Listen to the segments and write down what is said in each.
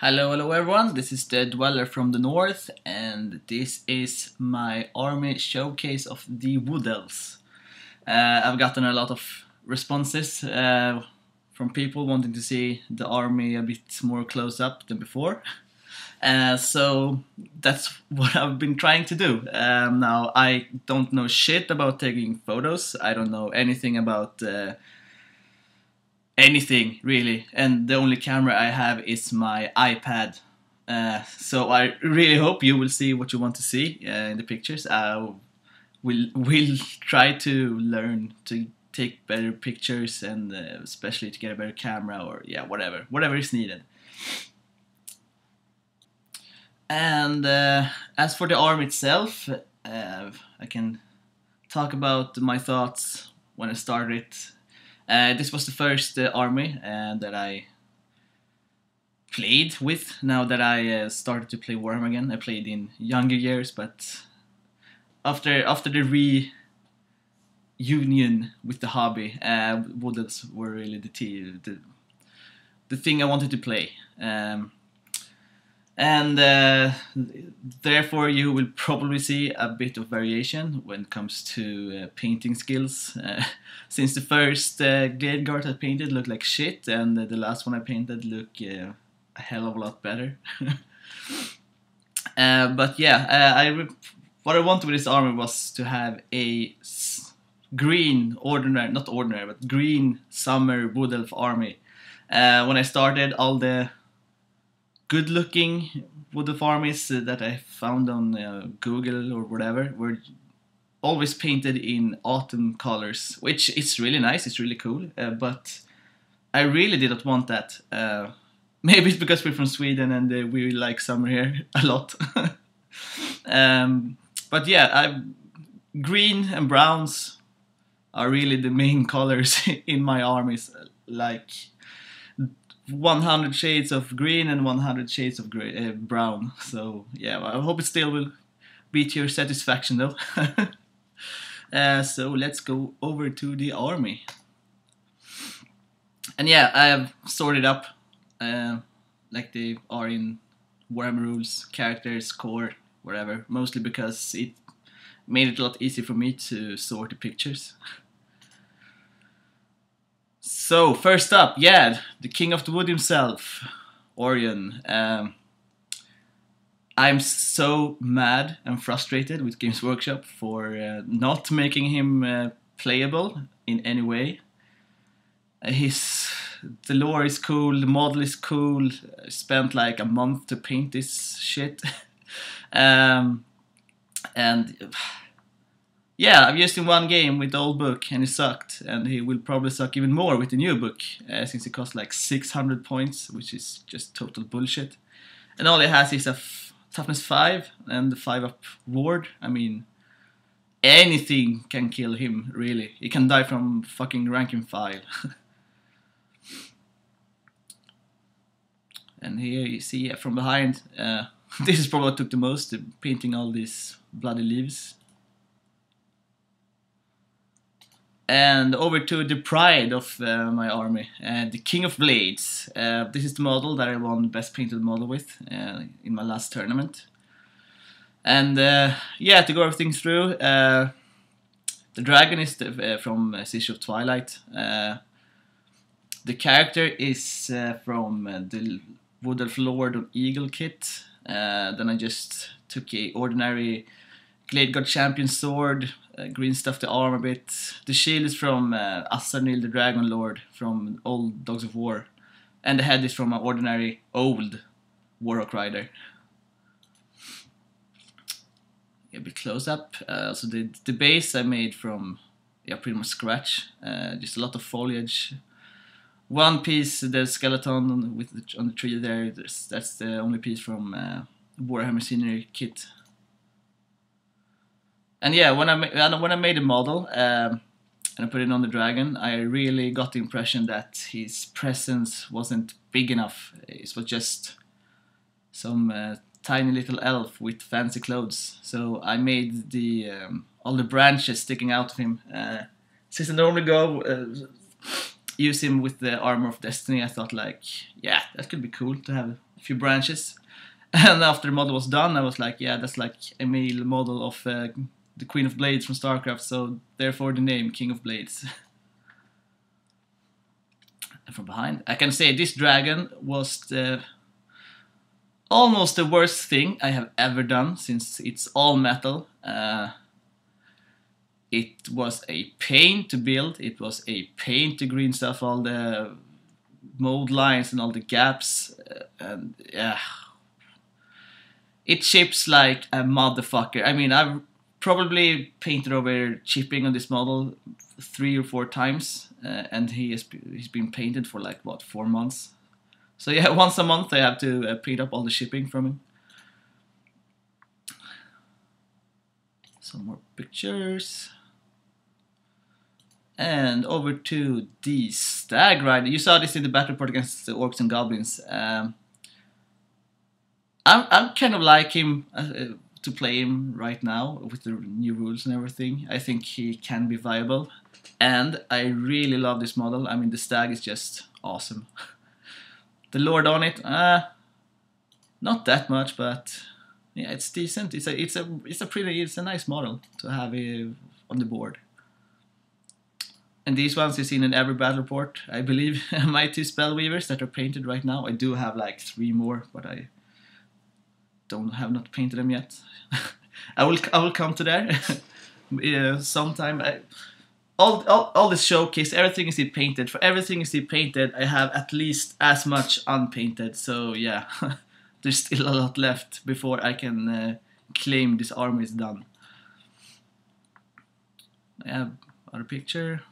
Hello everyone, this is the Dweller from the North, and this is my army showcase of the Wood Elves. I've gotten a lot of responses from people wanting to see the army a bit more close up than before. So that's what I've been trying to do. Now, I don't know shit about taking photos, I don't know anything about anything really, and the only camera I have is my iPad. So I really hope you will see what you want to see in the pictures. Will try to learn to take better pictures and especially to get a better camera or yeah, whatever is needed. And as for the arm itself, I can talk about my thoughts when I started. This was the first army that I played with. Now that I started to play Warhammer again, I played in younger years, but after the reunion with the hobby, Wood Elves were really the thing I wanted to play. And therefore you will probably see a bit of variation when it comes to painting skills. Since the first Glade Guard I painted looked like shit, and the last one I painted looked a hell of a lot better. But yeah, what I wanted with this armor was to have a green, not ordinary, but green summer Wood Elf army. When I started, all the good-looking Wood Elf armies that I found on Google or whatever were always painted in autumn colors, which is really nice, it's really cool, but I really did not want that. Maybe it's because we're from Sweden and we like summer here a lot. But yeah, green and browns are really the main colors in my armies, like 100 shades of green and 100 shades of brown. So yeah, I hope it still will be to your satisfaction though. So let's go over to the army. And yeah, I have sorted up like they are in Warhammer rules, characters, core, whatever. Mostly because it made it a lot easier for me to sort the pictures. So first up, yeah, the King of the Wood himself, Orion. I'm so mad and frustrated with Games Workshop for not making him playable in any way. The lore is cool, the model is cool. I spent like a month to paint this shit. And yeah, I've used him one game with the old book and he sucked, and he will probably suck even more with the new book, since it costs like 600 points, which is just total bullshit. And all he has is a toughness 5 and the 5-up ward. I mean, anything can kill him, really. He can die from fucking rank and file. And here you see from behind, this is probably what took the most, painting all these bloody leaves. And over to the pride of my army, the King of Blades. This is the model that I won Best Painted Model with in my last tournament. And yeah, to go everything through, the dragon is from Siege of Twilight. The character is from the Wood Elf Lord of Eagle kit. Then I just took a ordinary Glade Guard Champion sword, green stuffed the arm a bit. The shield is from Asarnil the Dragon Lord from old Dogs of War. And the head is from an ordinary old Warhawk Rider. A bit close up. So the base I made from pretty much scratch. Just a lot of foliage. One piece, the skeleton on the tree there, that's the only piece from Warhammer Scenery kit. And yeah, when I made the model and I put it on the dragon, I really got the impression that his presence wasn't big enough. It was just some tiny little elf with fancy clothes. So I made all the branches sticking out of him. Since I normally go use him with the Armor of Destiny. I thought like, yeah, that could be cool to have a few branches. And after the model was done, I was like, yeah, that's like a male model of the Queen of Blades from StarCraft, so therefore the name King of Blades. And from behind, I can say this dragon was almost the worst thing I have ever done, since it's all metal. It was a pain to build, it was a pain to green stuff all the mold lines and all the gaps, and yeah. It chips like a motherfucker. I mean, I've probably painted over chipping on this model 3 or 4 times, and he's been painted for like, what, 4 months? So yeah, once a month I have to paint up all the shipping from him. Some more pictures. And over to the Stag Rider. You saw this in the battle report against the Orcs and Goblins. I'm kind of like him to play him right now with the new rules and everything. I think he can be viable, and I really love this model. I mean, the stag is just awesome. The Lord on it, not that much, but yeah, it's decent. It's a nice model to have on the board. And these ones you seen in every battle report, I believe. My 2 Spellweavers that are painted right now. I do have like 3 more, but I have not painted them yet. I will come to there sometime. All this showcase, everything is painted. For everything is painted, I have at least as much unpainted. So yeah, there's still a lot left before I can claim this army is done. I have other picture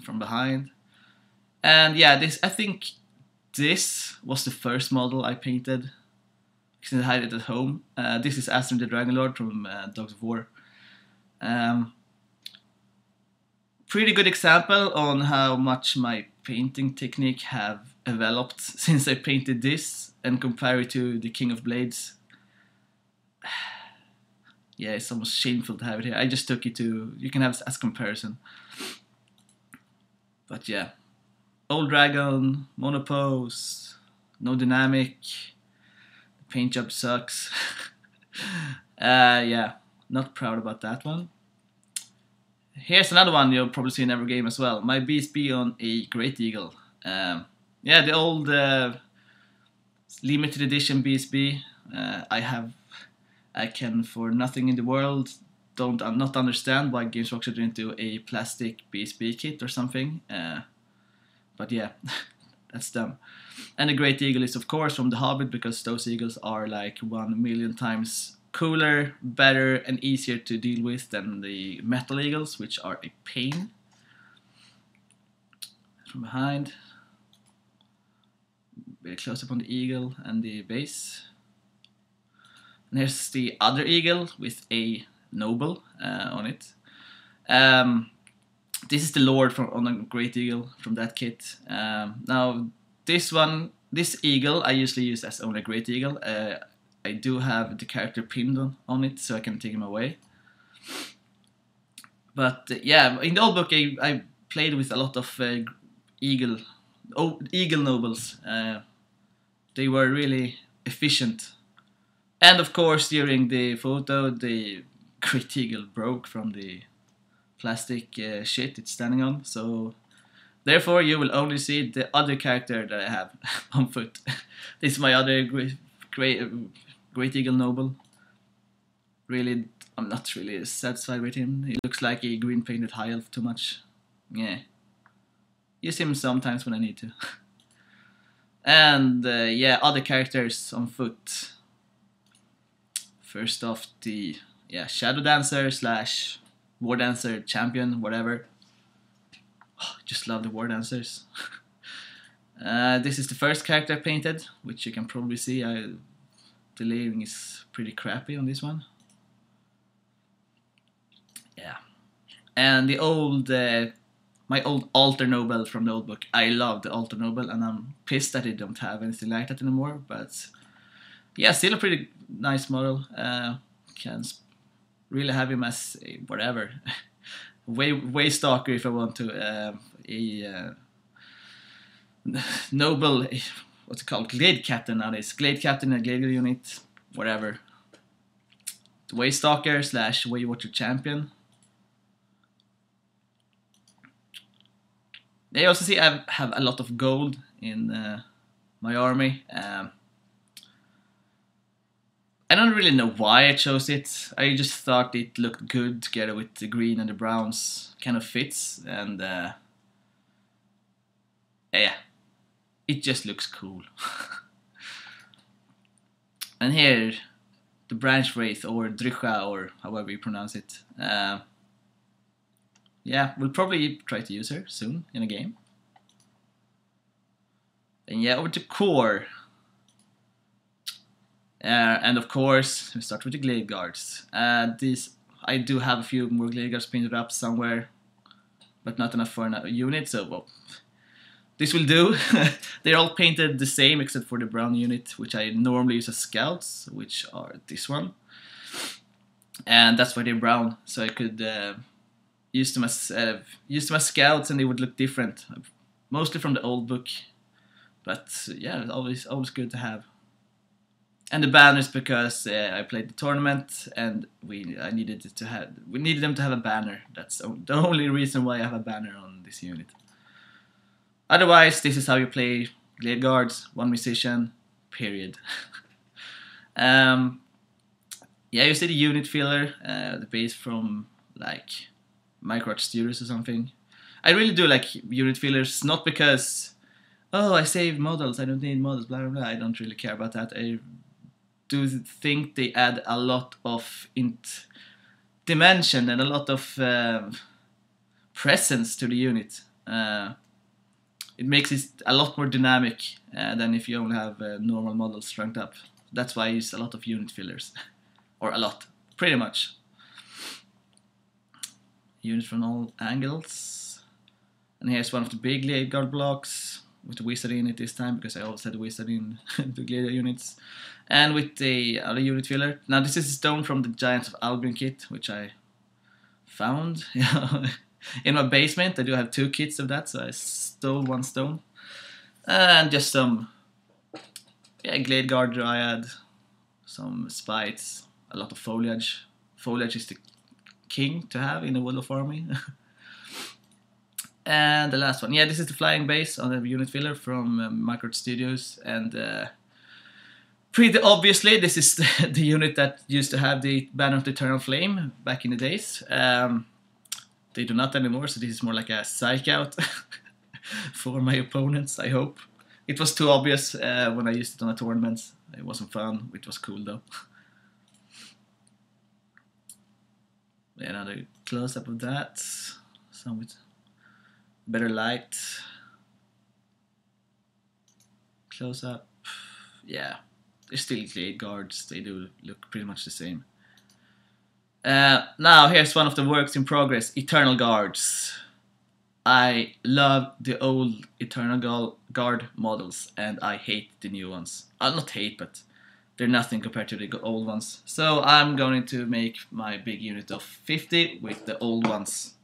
from behind, and yeah, I think this was the first model I painted. I had it at home. This is Astrid the Dragonlord from Dogs of War. Pretty good example on how much my painting technique have developed since I painted this and compare it to the King of Blades. Yeah, it's almost shameful to have it here. I just took it to, you can have it as comparison. But yeah, old dragon, monopose, no dynamic. Paint job sucks. Yeah, not proud about that one. Here's another one you'll probably see in every game as well. My BSB on a Great Eagle. Yeah, the old limited edition BSB. I can for nothing in the world not understand why Games Workshop didn't do a plastic BSB kit or something. But yeah, that's dumb. And the Great Eagle is of course from The Hobbit, because those eagles are like 1,000,000 times cooler, better and easier to deal with than the metal eagles, which are a pain. From behind, very close up on the eagle and the base. And here's the other eagle with a noble on it. This is the Lord on a Great Eagle from that kit. Now this eagle I usually use as only a Great Eagle. I do have the character pinned on it, so I can take him away. But yeah, in the old book I played with a lot of eagle nobles. They were really efficient. And of course, during the photo, the Great Eagle broke from the plastic shit it's standing on. So therefore, you will only see the other character that I have on foot. This is my other Great Eagle noble. Really, I'm not really satisfied with him. He looks like a green painted high elf too much. Yeah. Use him sometimes when I need to. And yeah, other characters on foot. First off, the Shadow Dancer / War Dancer champion, whatever. Oh, just love the War Dancers. This is the first character I painted, which you can probably see. The layering is pretty crappy on this one. Yeah, and the old, my old Altar Noble from the old book. I love the Altar Noble, and I'm pissed that I don't have anything like that anymore. But yeah, still a pretty nice model. Can really have him as a whatever, way stalker if I want to. noble, what's it called, Glade Captain nowadays. Glade Captain in a Glade unit, whatever. Waystalker / Waywatcher Champion. They also see I have a lot of gold in my army. I don't really know why I chose it. I just thought it looked good together with the green and the browns. Kind of fits, and yeah, it just looks cool. And here, the Branch Wraith, or Drycha, or however you pronounce it. Yeah, we'll probably try to use her soon in a game. And yeah, over to core. And of course, we start with the Glade Guards. These, I do have a few more Glade Guards painted up somewhere, but not enough for a unit, so well, this will do. They're all painted the same except for the brown unit, which I normally use as scouts, which are this one. And that's why they're brown, so I could use them as scouts, and they would look different, mostly from the old book. But yeah, always good to have. And the banners, because I played the tournament and we needed them to have a banner. That's the only reason why I have a banner on this unit. Otherwise, this is how you play Glade Guards, one musician, period. Yeah, you see the unit filler, the base from like Micro Studios or something. I really do like unit fillers, not because, oh, I saved models, I don't need models, blah blah blah. I don't really care about that. I do think they add a lot of dimension and a lot of presence to the unit. It makes it a lot more dynamic than if you only have normal models strung up. That's why I use a lot of unit fillers. Or a lot, pretty much. Units from all angles. And here's one of the big Glade Guard blocks with the wizard in it this time, because I always had the wizard in the Glade units. And with the other unit filler. Now this is a stone from the Giants of Albion kit, which I found in my basement. I do have 2 kits of that, so I stole 1 stone. And just some Glade Guard Dryad, some spites, a lot of foliage. Foliage is the king to have in the Wood Elves Army. And the last one, yeah, this is the flying base on the unit filler from Micro Studios, and pretty obviously this is the unit that used to have the Banner of the Eternal Flame back in the days. They do not anymore, so this is more like a psych out for my opponents, I hope. It was too obvious when I used it on a tournament. It wasn't fun, it was cool though. Another close-up of that, some with better light. Close-up, yeah. They're still Glade Guards, they do look pretty much the same. Now here's one of the works in progress, Eternal Guards. I love the old Eternal Guard models, and I hate the new ones. Not hate, but they're nothing compared to the old ones. So I'm going to make my big unit of 50 with the old ones.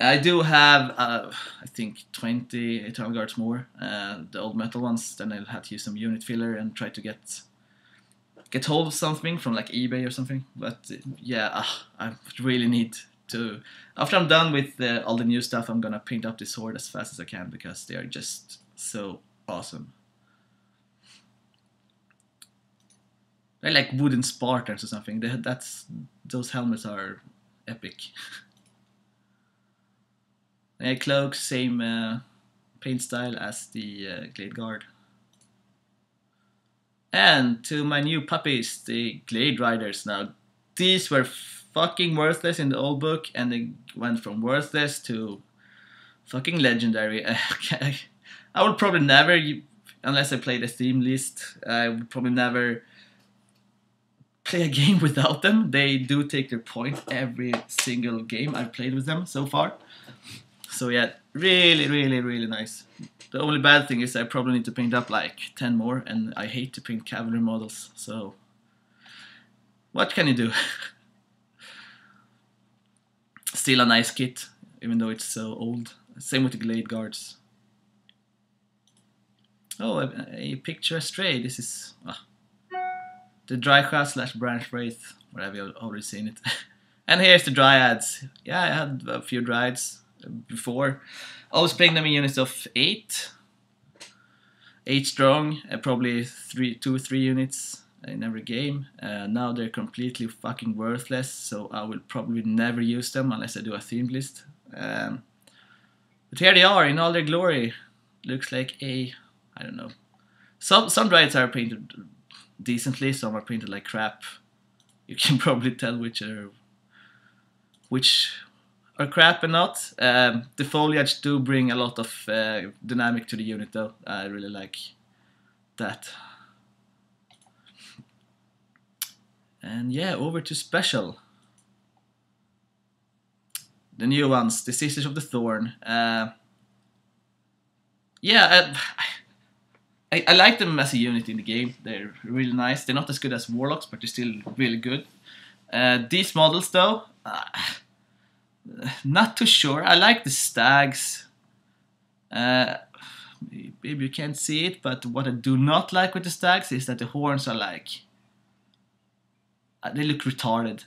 I do have, I think, 20 Eternal Guards more, the old metal ones. Then I'll have to use some unit filler and try to get hold of something from like eBay or something. But yeah, I really need to. After I'm done with all the new stuff, I'm gonna paint up this horde as fast as I can, because they are just so awesome. They're like wooden Spartans or something. Those helmets are epic. Cloak, same paint style as the Glade Guard. And to my new puppies, the Glade Riders. Now, these were fucking worthless in the old book, and they went from worthless to fucking legendary. I would probably never, unless I played a theme list, I would probably never play a game without them. They do take their point every single game I've played with them so far. So yeah, really, really, really nice. The only bad thing is I probably need to paint up like 10 more, and I hate to paint cavalry models, so what can you do? Still a nice kit, even though it's so old. Same with the Glade Guards. Oh, a picture astray. This is the Drycha slash Branch Wraith, where I've already seen it. And here's the Dryads. Yeah, I had a few Dryads before. I was playing them in units of 8. 8 strong, probably 2 or 3 units in every game. Now they're completely fucking worthless, so I will probably never use them unless I do a themed list. But here they are in all their glory. Looks like I don't know. Some Dryads are painted decently, some are painted like crap. You can probably tell which are crap and not. The foliage do bring a lot of dynamic to the unit though. I really like that. And yeah, over to special. The new ones, the Sisters of the Thorn. Yeah, I like them as a unit in the game. They're really nice. They're not as good as Warlocks, but they're still really good. These models though, not too sure. I like the stags. Maybe you can't see it, but what I do not like with the stags is that the horns are like... they look retarded.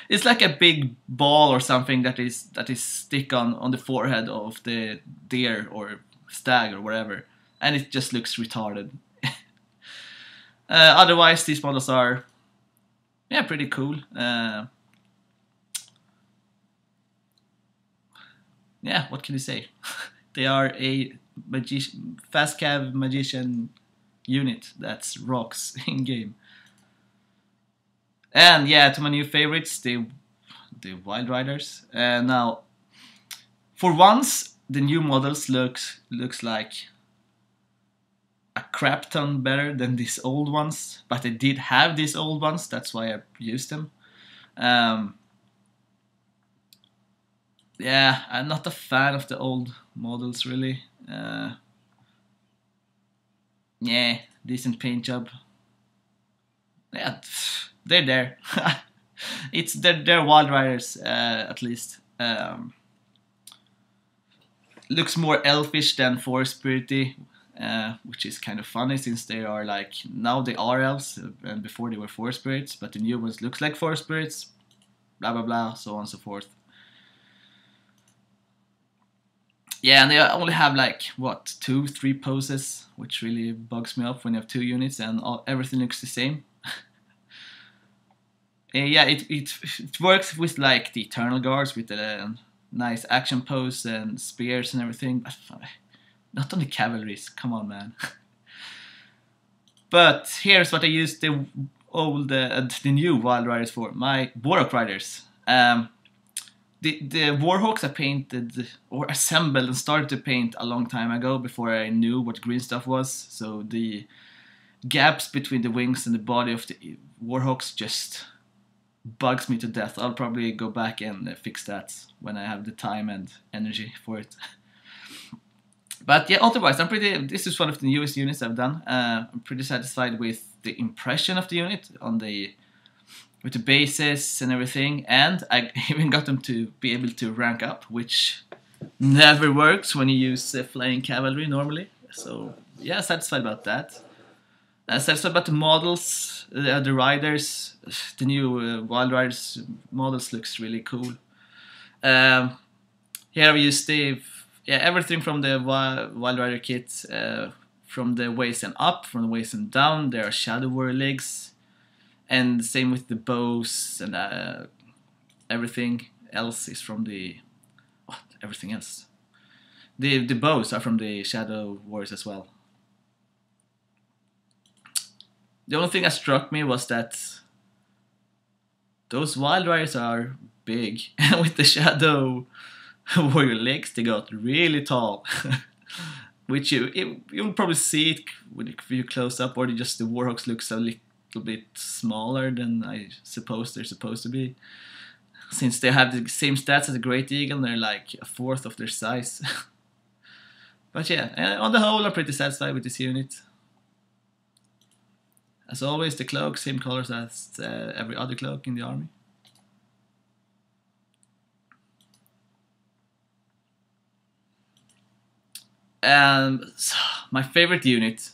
it's like a big ball or something that is stick on the forehead of the deer or stag or whatever, and it just looks retarded. Otherwise, these models are pretty cool. What can you say? They are a fast cav magician unit that's rocks in game. And yeah, to my new favorites, the Wild Riders. Now, for once, the new models looks like a crap ton better than these old ones. But I did have these old ones, that's why I used them. Yeah, I'm not a fan of the old models really. Yeah, decent paint job. Yeah, they're there. They're Wild Riders at least. Looks more elfish than forest spirity, which is kind of funny since they are like, now they are elves and before they were forest spirits, but the new ones looks like forest spirits. Blah blah blah, so on and so forth. Yeah, and they only have like, what, 2-3 poses, which really bugs me up when you have 2 units and everything looks the same. Yeah, it works with like the Eternal Guards with the nice action pose and spears and everything, but not on the cavalries, come on man. But here's what I used the new Wild Riders for, my Warhawk Riders. The Warhawks I painted or assembled and started to paint a long time ago before I knew what green stuff was. So the gaps between the wings and the body of the Warhawks just bugs me to death. I'll probably go back and fix that when I have the time and energy for it. But yeah, otherwise this is one of the newest units I've done. I'm pretty satisfied with the impression of the unit with the bases and everything, and I even got them to be able to rank up, which never works when you use flying cavalry normally. So yeah, satisfied about that. Satisfied about the models, the riders. The new Wild Riders models looks really cool. Here we use everything from the Wild Rider kit, from the waist and up, from the waist and down. There are Shadow Warrior legs. And same with the bows and everything else is from the... What? Everything else? The bows are from the Shadow Warriors as well. The only thing that struck me was that those Wild Riders are big. And with the Shadow Warrior legs, they got really tall. Which you'll probably see it if you close up, or just the Warhawks looks a little bit smaller than I suppose they're supposed to be, since they have the same stats as the Great Eagle. They're like a fourth of their size. But yeah, on the whole I'm pretty satisfied with this unit. As always, the cloak, same colors as every other cloak in the army. And my favorite unit,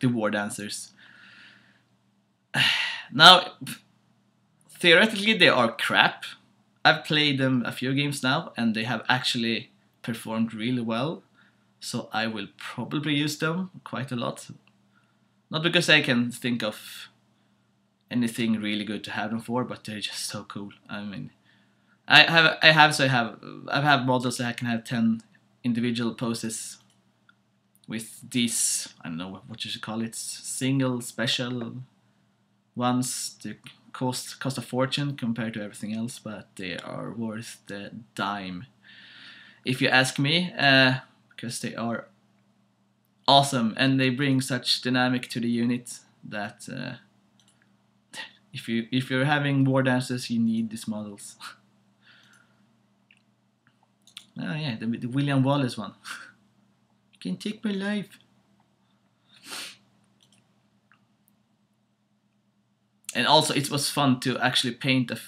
the War Dancers. Now, theoretically they are crap. I've played them a few games now and they have actually performed really well. So I will probably use them quite a lot. Not because I can think of anything really good to have them for, but they're just so cool. I mean, I have models that I can have 10 individual poses with these, I don't know what you should call it, single special ones. They cost a fortune compared to everything else, but they are worth the dime, if you ask me, because they are awesome and they bring such dynamic to the unit that if you're having war dances, you need these models. Oh yeah, the William Wallace one. You can take my life. And also, it was fun to actually paint a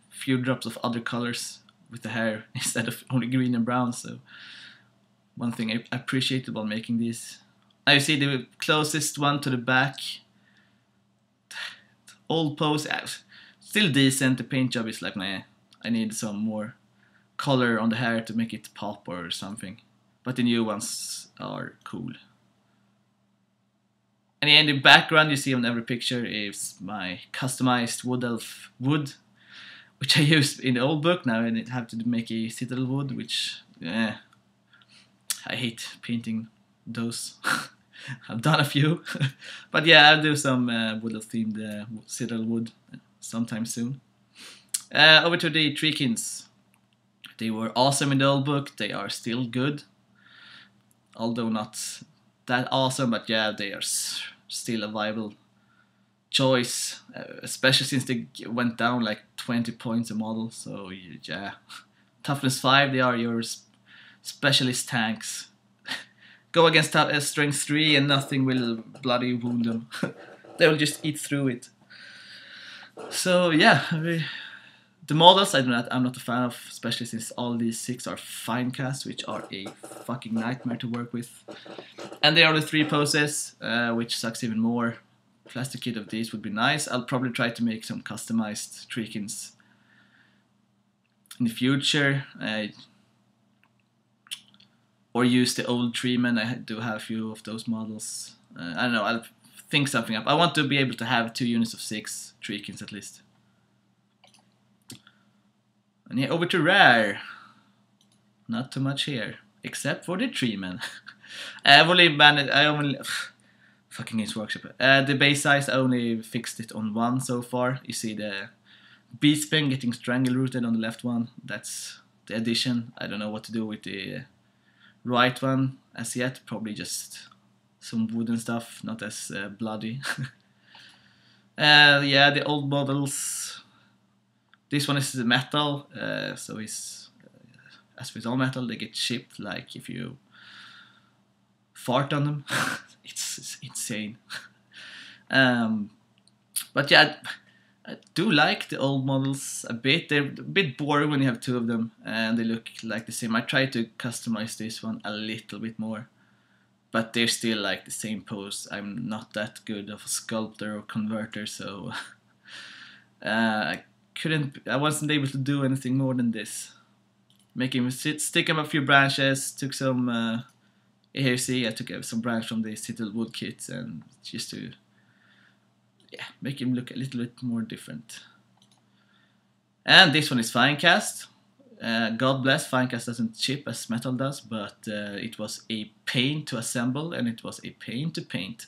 few drops of other colors with the hair instead of only green and brown. So one thing I appreciated while making these. Now you see the closest one to the back. Old pose, still decent. The paint job is like, nah, I need some more color on the hair to make it pop or something. But the new ones are cool. And in the background you see on every picture is my customized Wood Elf wood, which I used in the old book. Now I have to make a citadel wood, which I hate painting those. I've done a few, but yeah, I'll do some Wood Elf themed citadel wood sometime soon. Over to the Treekins. They were awesome in the old book. They are still good, although not that awesome, but yeah, they are still a viable choice, especially since they went down like 20 points a model. So yeah, toughness 5, they are your specialist tanks. Go against strength 3 and nothing will bloody wound them. They will just eat through it. So yeah, the models I'm not a fan of, especially since all these 6 are fine cast, which are a fucking nightmare to work with. And they are the 3 poses, which sucks even more. Plastic kit of these would be nice. I'll probably try to make some customized Treekins in the future. Or use the old Treemen. I do have a few of those models. I don't know, I'll think something up. I want to be able to have 2 units of 6 Treekins at least. And yeah, over to rare. Not too much here, except for the Treemen. I only fucking Games Workshop. The base size, I only fixed it on 1 so far. You see the Beastpen getting strangle rooted on the left one. That's the addition. I don't know what to do with the right one as yet. Probably just some wooden stuff, not as bloody. Yeah, the old models. This one is metal, so it's as with all metal, they get chipped like if you fart on them. It's insane. But yeah, I do like the old models a bit. They're a bit boring when you have 2 of them and they look like the same. I tried to customize this one a little bit more, but they're still like the same pose. I'm not that good of a sculptor or converter, so I wasn't able to do anything more than this. Make him stick him a few branches, took some here you see I took some branch from the Citadel Wood kit and just to make him look a little bit more different. And this one is Finecast. God bless, Finecast doesn't chip as metal does, but it was a pain to assemble and it was a pain to paint.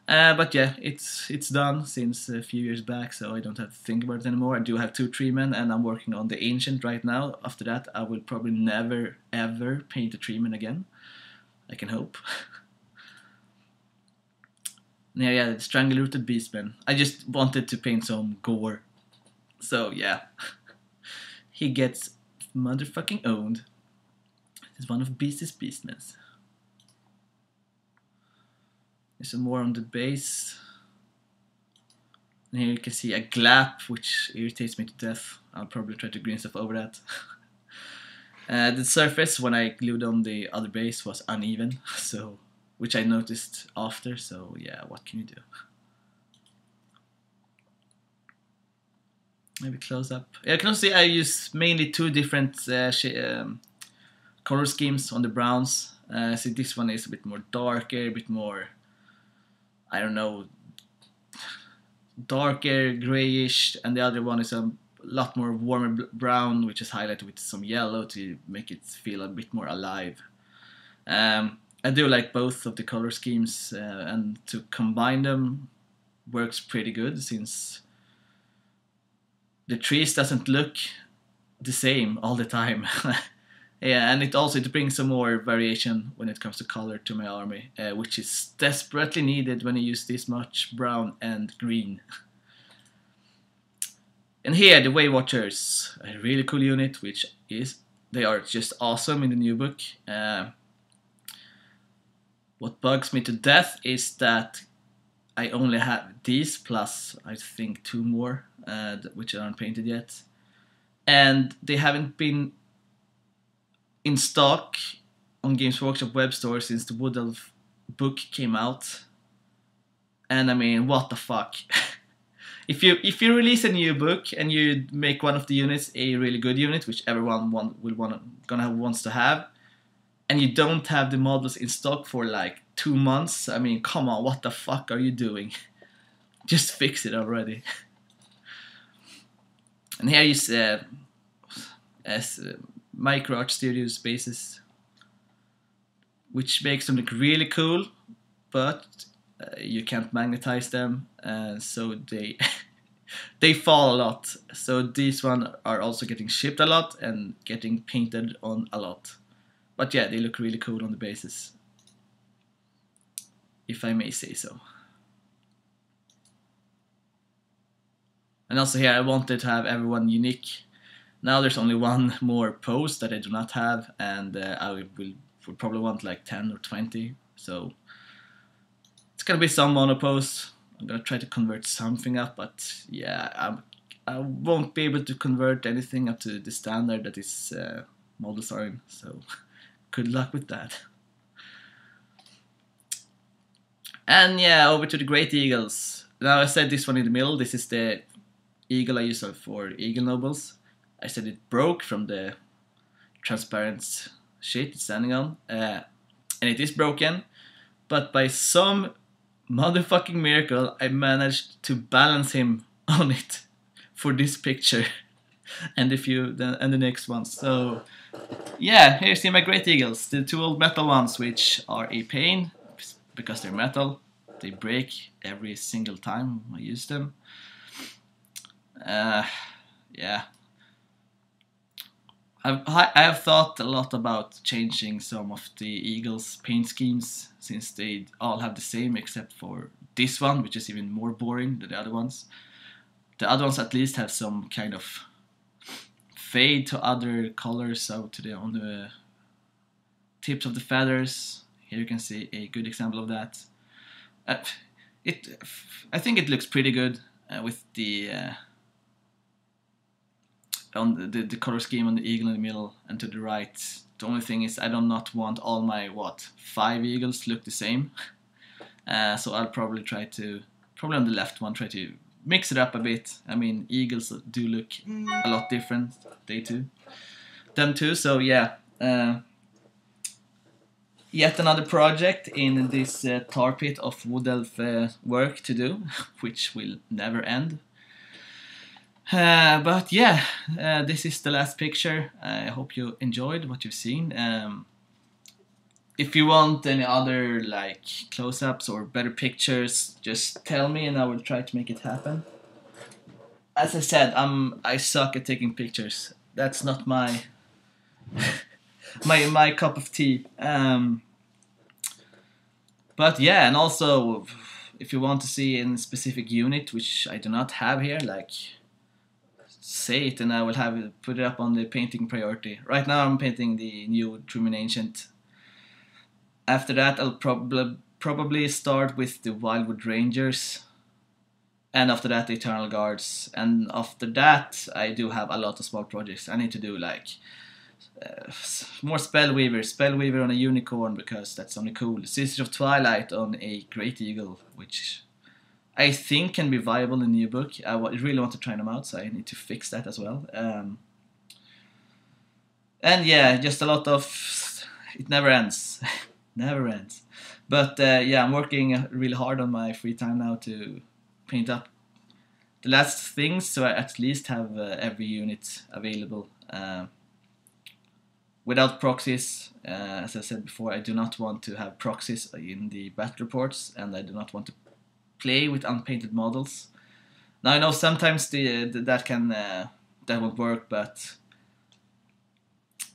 But yeah, it's done since a few years back, so I don't have to think about it anymore. I do have 2 Treemen and I'm working on the Ancient right now. After that I will probably never ever paint a Treeman again. I can hope. Yeah, the Strangle-Rooted Beastman. I just wanted to paint some gore. So yeah, he gets motherfucking owned. He's one of Beast's Beastmans. There's some more on the base. And here you can see a glap, which irritates me to death. I'll probably try to green stuff over that. The surface, when I glued on the other base, was uneven, so which I noticed after. So yeah, what can you do? Maybe close up. Yeah, you can see I use mainly two different color schemes on the browns. See, this one is a bit more darker, a bit more, I don't know, darker grayish, and the other one is a lot more warmer brown, which is highlighted with some yellow to make it feel a bit more alive. I do like both of the color schemes, and to combine them works pretty good, since the trees doesn't look the same all the time. Yeah, and it brings some more variation when it comes to color to my army, which is desperately needed when you use this much brown and green. And here, the Way Watchers, a really cool unit, which is, they are just awesome in the new book. What bugs me to death is that I only have these, plus I think 2 more, which aren't painted yet. And they haven't been in stock on Games Workshop web store since the Wood Elf book came out. And I mean, what the fuck? If you release a new book and you make one of the units a really good unit, which everyone wants to have, and you don't have the models in stock for like 2 months, I mean, come on, what the fuck are you doing? Just fix it already. And here is Micro Art Studio spaces, which makes them look really cool, but you can't magnetize them, so they they fall a lot. So these ones are also getting shipped a lot and getting painted on a lot. But yeah, they look really cool on the bases, if I may say so. And also here I wanted to have everyone unique. Now there's only one more pose that I do not have, and I will probably want like 10 or 20. So it's gonna be some mono pose. I'm gonna try to convert something up, but yeah, I won't be able to convert anything up to the standard that is models are in. So good luck with that. And yeah, over to the Great Eagles. Now I said this one in the middle. This is the eagle I use for Eagle Nobles. I said it broke from the transparent shit it's standing on, and it is broken, but by some motherfucking miracle I managed to balance him on it for this picture and the next one. So yeah, here's my Great Eagles, the 2 old metal ones, which are a pain because they're metal. They break every single time I use them. Yeah, I have thought a lot about changing some of the Eagles paint schemes, since they all have the same except for this one, which is even more boring than the other ones. The other ones at least have some kind of fade to other colors out to on the tips of the feathers. Here you can see a good example of that. I think it looks pretty good with the on the color scheme on the eagle in the middle and to the right. The only thing is I do not want all my 5 eagles to look the same. So I'll probably on the left one, try to mix it up a bit. I mean, eagles do look a lot different, them too. So yeah, yet another project in this tar pit of Wood Elf work to do, which will never end. But yeah, this is the last picture. I hope you enjoyed what you've seen. If you want any other like close-ups or better pictures, just tell me and I will try to make it happen. As I said, I suck at taking pictures. That's not my my cup of tea. But yeah, and also if you want to see a specific unit, which I do not have here, like, say it and I will put it up on the painting priority. Right now I'm painting the new Truman Ancient. After that I'll probably start with the Wildwood Rangers, and after that the Eternal Guards, and after that I do have a lot of small projects. I need to do like more Spellweaver on a unicorn because that's only cool. Sister of Twilight on a Great Eagle, which I think can be viable in the new book. I really want to try them out, so I need to fix that as well. And yeah, just a lot of... It never ends. Never ends. But yeah, I'm working really hard on my free time now to paint up the last things, so I at least have every unit available. Without proxies, as I said before, I do not want to have proxies in the battle reports, and I do not want to play with unpainted models. Now I know sometimes that won't work, but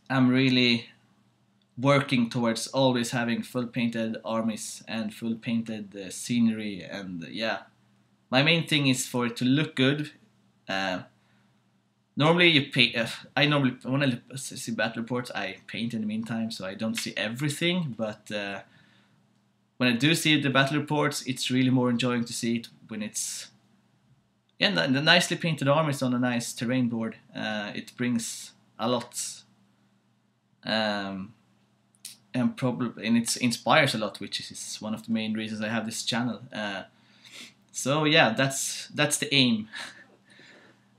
I'm really working towards always having full painted armies and full painted scenery, and yeah, my main thing is for it to look good. Normally you paint. I normally when I see battle reports, I paint in the meantime, so I don't see everything. But when I do see the battle reports, it's really more enjoying to see it when it's the nicely painted armies on a nice terrain board. It brings a lot, and it inspires a lot, which is one of the main reasons I have this channel. So yeah, that's the aim.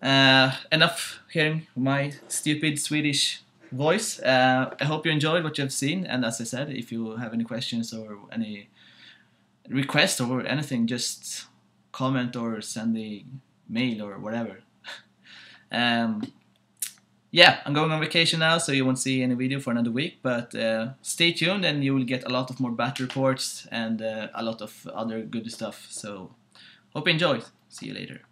Enough hearing my stupid Swedish voice. I hope you enjoyed what you have seen, and as I said, if you have any questions or any requests or anything, just comment or send a mail or whatever. Yeah, I'm going on vacation now, so you won't see any video for another week, but stay tuned and you will get a lot of more battle reports and a lot of other good stuff. So hope you enjoy. See you later.